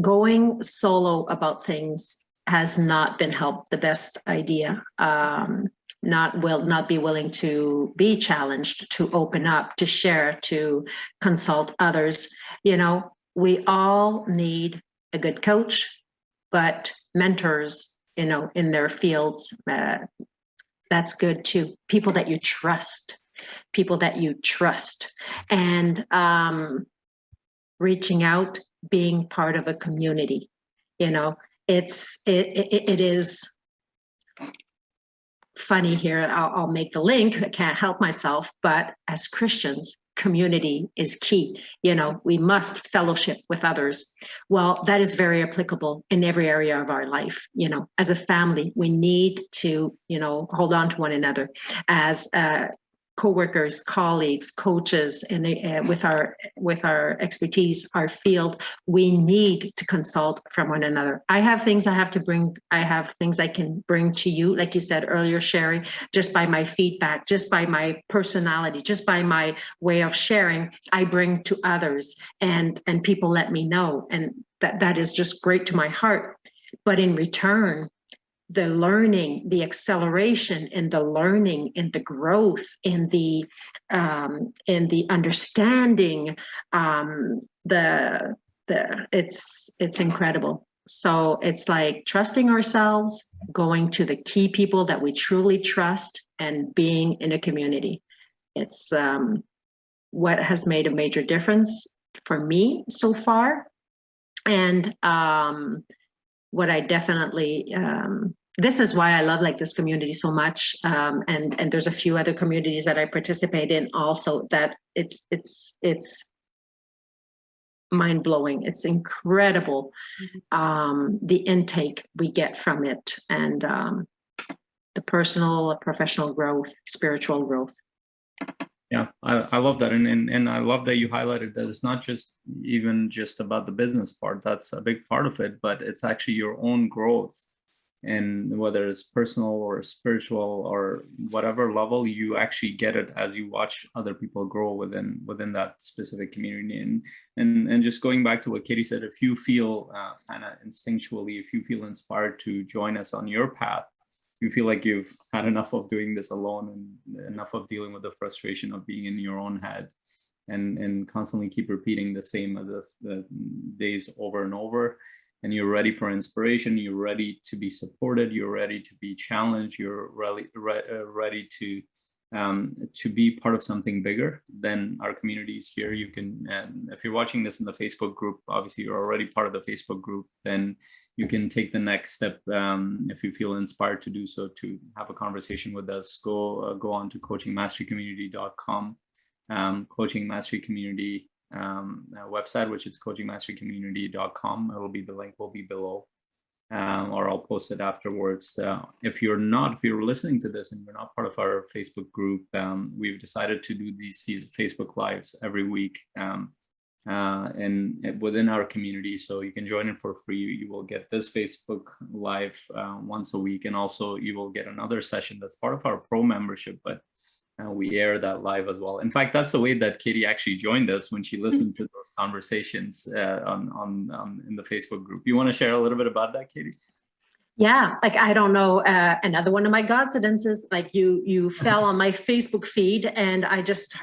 going solo about things has not been the best idea. Not be willing to be challenged, to open up, to share, to consult others. We all need a good coach, but mentors, in their fields, that's good too. People that you trust, and reaching out, being part of a community. It is funny here. I'll make the link. I can't help myself, but as Christians, community is key. We must fellowship with others. Well, that is very applicable in every area of our life. As a family, we need to, hold on to one another. As co-workers, colleagues, coaches, and with our expertise, our field, we need to consult from one another. I have things I have to bring. I have things I can bring to you, like you said earlier, Sherry, just by my feedback, just by my personality, just by my way of sharing, I bring to others, and people let me know, and that is just great to my heart. But in return, the learning, the acceleration in the learning, in the growth, in the understanding, it's incredible. So it's like trusting ourselves, going to the key people that we truly trust, and being in a community. It's what has made a major difference for me so far. And what I definitely, this is why I love this community so much. And there's a few other communities that I participate in also, that it's mind blowing. It's incredible. The intake we get from it, and the personal, professional growth, spiritual growth. Yeah, I love that. And I love that you highlighted that it's not just about the business part. That's a big part of it, but it's actually your own growth. And whether it's personal or spiritual or whatever level, you actually get it as you watch other people grow within that specific community. And just going back to what Katy said, if you feel kind of instinctually, if you feel inspired to join us on your path, you feel like you've had enough of doing this alone and enough of dealing with the frustration of being in your own head and constantly keep repeating the same as the days over and over, and you're ready for inspiration, you're ready to be supported, you're ready to be challenged, you're ready to be part of something bigger, then our community is here. You can, if you're watching this in the Facebook group, obviously you're already part of the Facebook group, then you can take the next step if you feel inspired to do so, to have a conversation with us. Go on to coachingmasterycommunity.com. coaching mastery community website, which is coachingmasterycommunity.com. The link will be below, or I'll post it afterwards. If you're listening to this and you're not part of our Facebook group, we've decided to do these Facebook Lives every week and within our community. So you can join in for free. You will get this Facebook Live once a week, and also you will get another session that's part of our Pro membership, but we air that live as well. In fact, that's the way that Katy actually joined us, when she listened to those conversations in the Facebook group. You want to share a little bit about that, Katy? Yeah, like, I don't know, another one of my coincidences, like you fell on my Facebook feed, and I just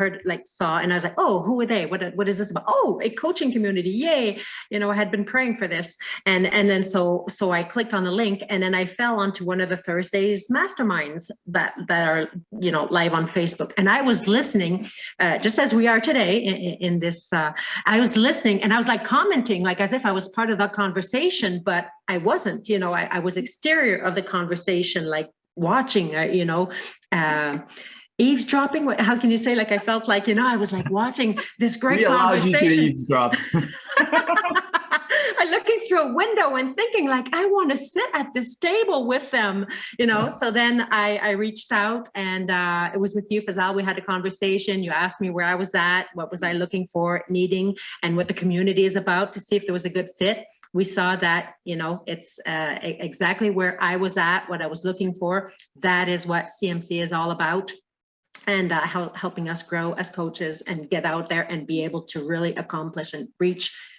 saw, and I was like, oh, who are they? What is this about? Oh, a coaching community, yay. I had been praying for this. And then so I clicked on the link, and then I fell onto one of the Thursdays masterminds that are, live on Facebook. And I was listening, just as we are today in this, I was listening, and I was like commenting, like as if I was part of that conversation, but I wasn't. I was exterior of the conversation, like watching, eavesdropping. How can you say? Like, I felt like, I was like watching this great conversation. You to eavesdrop. I'm looking through a window and thinking, like, I want to sit at this table with them, So then I reached out, and it was with you, Fazal. We had a conversation. You asked me where I was at, what was I looking for, needing, and what the community is about, to see if there was a good fit. We saw that, it's exactly where I was at, what I was looking for. That is what CMC is all about, and helping us grow as coaches and get out there and be able to really accomplish and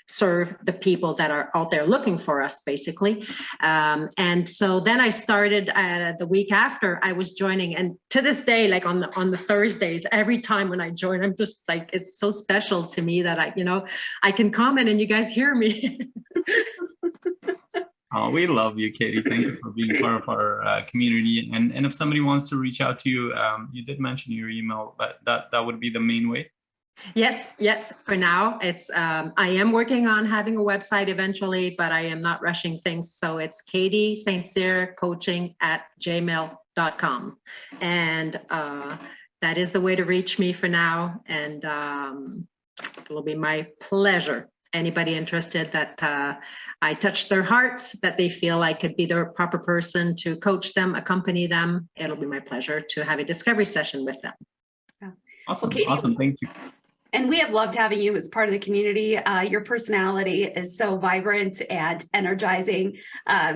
serve the people that are out there looking for us, basically. And so then I started the week after I was joining, and to this day, like on the Thursdays, every time when I join, I'm just like, it's so special to me that I can comment and you guys hear me. Oh, we love you, Katy. Thank you for being part of our community. And if somebody wants to reach out to you, you did mention your email, but that would be the main way. Yes. For now, it's I am working on having a website eventually, but I am not rushing things. So it's Katy St-Cyr coaching @gmail.com, and that is the way to reach me for now. And it will be my pleasure. Anybody interested that I touch their hearts, that they feel I could be the proper person to coach them, accompany them, it'll be my pleasure to have a discovery session with them. Awesome. Well, Katy, awesome. Thank you. And we have loved having you as part of the community. Your personality is so vibrant and energizing.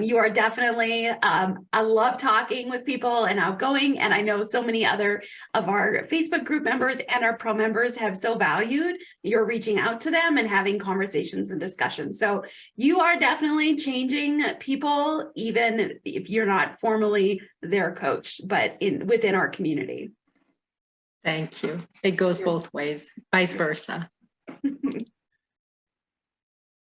You are definitely, I love talking with people and outgoing. And I know so many other of our Facebook group members and our pro members have so valued you're reaching out to them and having conversations and discussions. So you are definitely changing people, even if you're not formally their coach, but within our community. Thank you. It goes both ways, vice versa.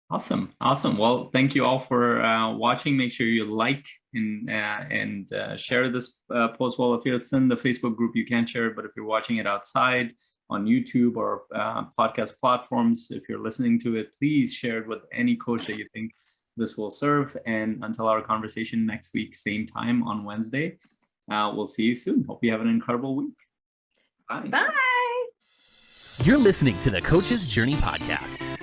Awesome. Well, thank you all for watching. Make sure you like and share this post. Well, if it's in the Facebook group, you can share it, but if you're watching it outside on YouTube or podcast platforms, if you're listening to it, please share it with any coach that you think this will serve. And until our conversation next week, same time on Wednesday, we'll see you soon. Hope you have an incredible week. Bye. Bye. You're listening to the Coach's Journey podcast.